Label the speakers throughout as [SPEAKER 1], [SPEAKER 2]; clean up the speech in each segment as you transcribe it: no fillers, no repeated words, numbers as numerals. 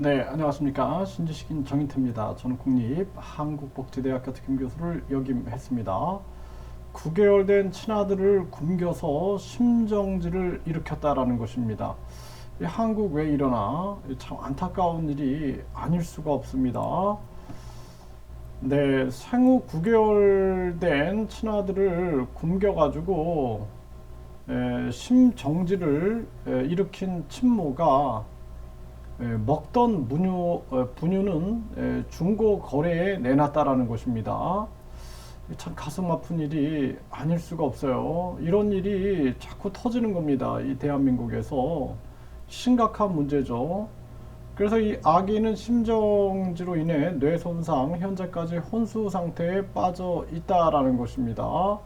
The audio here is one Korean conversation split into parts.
[SPEAKER 1] 네, 안녕하십니까. 신지식인 정인태입니다. 저는 국립한국복지대학교 특임교수를 역임했습니다. 9개월 된 친아들을 굶겨서 심정지를 일으켰다라는 것입니다. 이 한국 왜 이러나 참 안타까운 일이 아닐 수가 없습니다. 네, 생후 9개월 된 친아들을 굶겨가지고 심정지를 일으킨 친모가 먹던 분유는 중고 거래에 내놨다라는 것입니다. 참 가슴 아픈 일이 아닐 수가 없어요. 이런 일이 자꾸 터지는 겁니다. 이 대한민국에서 심각한 문제죠. 그래서 이 아기는 심정지로 인해 뇌 손상, 현재까지 혼수 상태에 빠져 있다라는 것입니다.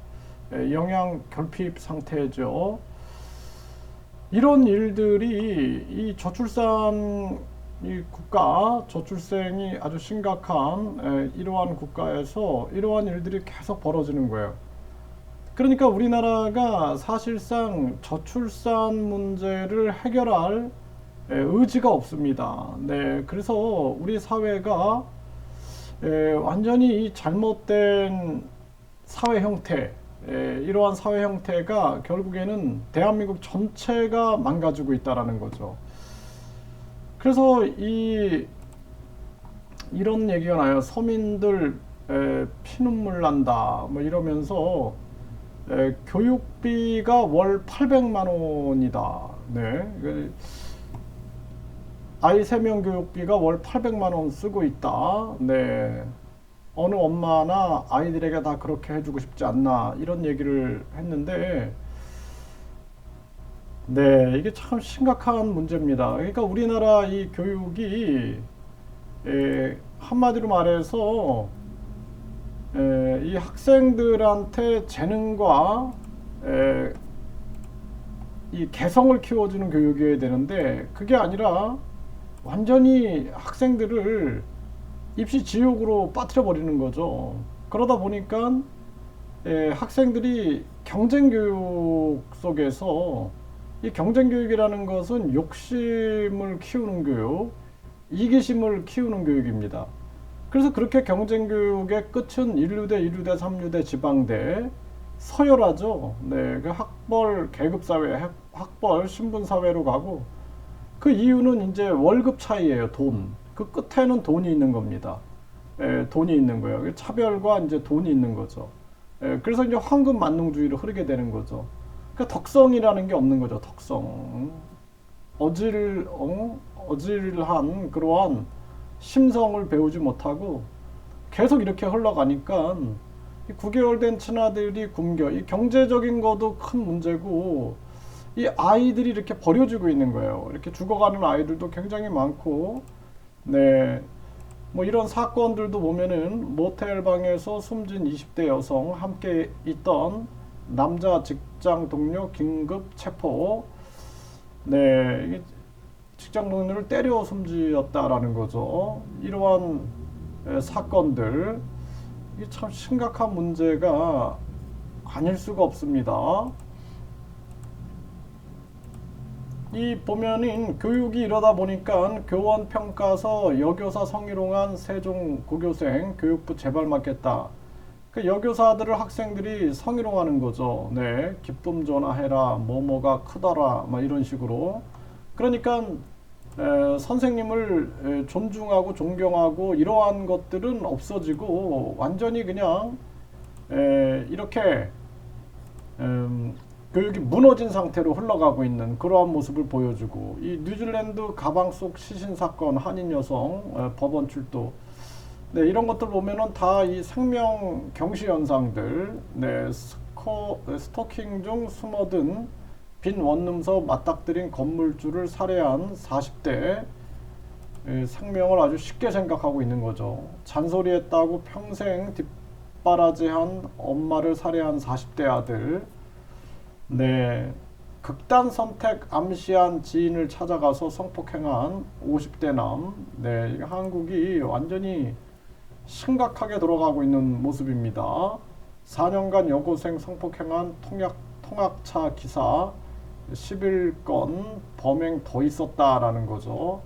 [SPEAKER 1] 영양 결핍 상태죠. 이런 일들이 이 저출산 이 국가, 저출생이 아주 심각한 이러한 국가에서 이러한 일들이 계속 벌어지는 거예요. 그러니까 우리나라가 사실상 저출산 문제를 해결할 의지가 없습니다. 네, 그래서 우리 사회가 완전히 이 잘못된 사회 형태, 이러한 사회 형태가 결국에는 대한민국 전체가 망가지고 있다라는 거죠. 그래서 이런 얘기가 나요. 서민들 피눈물 난다 뭐 이러면서 교육비가 월 800만 원이다. 네. 아이 3명 교육비가 월 800만 원 쓰고 있다. 네. 어느 엄마나 아이들에게 다 그렇게 해주고 싶지 않나 이런 얘기를 했는데 네, 이게 참 심각한 문제입니다. 그러니까 우리나라 이 교육이 한마디로 말해서 이 학생들한테 재능과 이 개성을 키워주는 교육이어야 되는데 그게 아니라 완전히 학생들을 입시 지옥으로 빠뜨려 버리는 거죠. 그러다 보니까 학생들이 경쟁 교육 속에서 이 경쟁 교육이라는 것은 욕심을 키우는 교육, 이기심을 키우는 교육입니다. 그래서 그렇게 경쟁 교육의 끝은 인류대, 인류대, 삼류대, 지방대, 서열화죠. 네, 그 학벌 계급 사회, 학벌 신분 사회로 가고 그 이유는 이제 월급 차이예요. 돈. 그 끝에는 돈이 있는 겁니다. 돈이 있는 거예요. 차별과 이제 돈이 있는 거죠. 그래서 이제 황금 만능주의로 흐르게 되는 거죠. 그러니까 덕성이라는 게 없는 거죠. 덕성. 어질한 그러한 심성을 배우지 못하고 계속 이렇게 흘러가니까 9개월 된 친아들이 굶겨. 이 경제적인 것도 큰 문제고 이 아이들이 이렇게 버려지고 있는 거예요. 이렇게 죽어가는 아이들도 굉장히 많고, 네. 뭐 이런 사건들도 보면은 모텔 방에서 숨진 20대 여성 함께 있던 남자 직장 동료 긴급 체포. 네, 이게 직장 동료를 때려 숨지었다라는 거죠. 이러한 사건들 이게 참 심각한 문제가 아닐 수가 없습니다. 이 보면은 교육이 이러다 보니까 교원 평가서 여교사 성희롱한 세종 고교생 교육부 재발 맞겠다. 그 여교사들을 학생들이 성희롱하는 거죠. 네, 기쁨 전화해라, 뭐뭐가 크더라, 막 이런 식으로. 그러니까 선생님을 존중하고 존경하고 이러한 것들은 없어지고 완전히 그냥 이렇게 교육이 무너진 상태로 흘러가고 있는 그러한 모습을 보여주고 이 뉴질랜드 가방 속 시신 사건 한인 여성 법원 출도 네, 이런 것들 보면은 다 이 생명 경시 현상들 네, 스토킹 중 숨어든 빈 원룸서 맞닥뜨린 건물주를 살해한 40대 생명을 아주 쉽게 생각하고 있는 거죠. 잔소리했다고 평생 뒷바라지한 엄마를 살해한 40대 아들 네, 극단 선택 암시한 지인을 찾아가서 성폭행한 50대 남. 네, 한국이 완전히 심각하게 돌아가고 있는 모습입니다. 4년간 여고생 성폭행한 통학차 기사 11건 범행 더 있었다라는 거죠.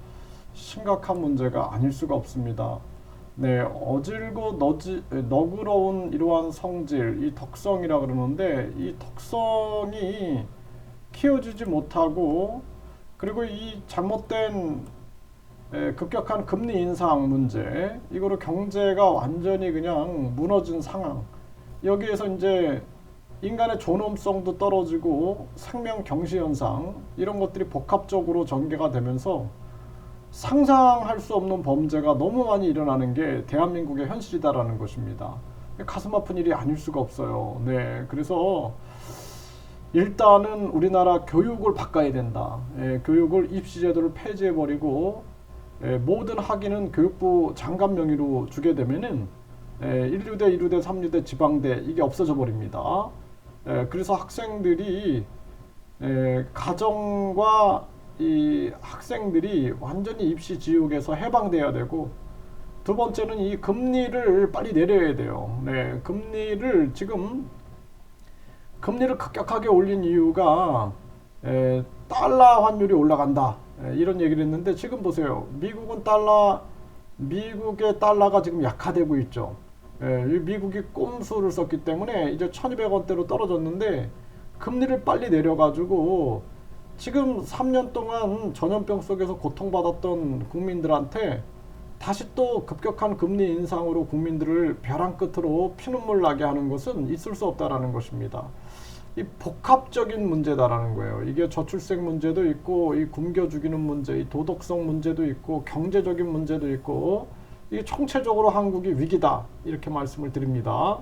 [SPEAKER 1] 심각한 문제가 아닐 수가 없습니다. 네, 어질고 너그러운 이러한 성질, 이 덕성이라 그러는데 이 덕성이 키워주지 못하고 그리고 이 잘못된 급격한 금리 인상 문제, 이거로 경제가 완전히 그냥 무너진 상황. 여기에서 이제 인간의 존엄성도 떨어지고 생명 경시 현상 이런 것들이 복합적으로 전개가 되면서 상상할 수 없는 범죄가 너무 많이 일어나는 게 대한민국의 현실이다라는 것입니다. 가슴 아픈 일이 아닐 수가 없어요. 네, 그래서 일단은 우리나라 교육을 바꿔야 된다. 교육을 입시제도를 폐지해버리고 모든 학위는 교육부 장관 명의로 주게 되면은 1류대, 2류대, 3류대, 지방대 이게 없어져 버립니다. 그래서 학생들이 가정과 이 학생들이 완전히 입시 지옥에서 해방돼야 되고, 두 번째는 이 금리를 빨리 내려야 돼요. 네, 금리를 급격하게 올린 이유가 달러 환율이 올라간다. 이런 얘기를 했는데 지금 보세요. 미국의 달러가 지금 약화되고 있죠. 미국이 꼼수를 썼기 때문에 이제 1200원대로 떨어졌는데 금리를 빨리 내려가지고 지금 3년 동안 전염병 속에서 고통받았던 국민들한테 다시 또 급격한 금리 인상으로 국민들을 벼랑 끝으로 피눈물 나게 하는 것은 있을 수 없다라는 것입니다. 이 복합적인 문제다라는 거예요. 이게 저출생 문제도 있고, 이 굶겨 죽이는 문제, 이 도덕성 문제도 있고, 경제적인 문제도 있고, 이게 총체적으로 한국이 위기다 이렇게 말씀을 드립니다.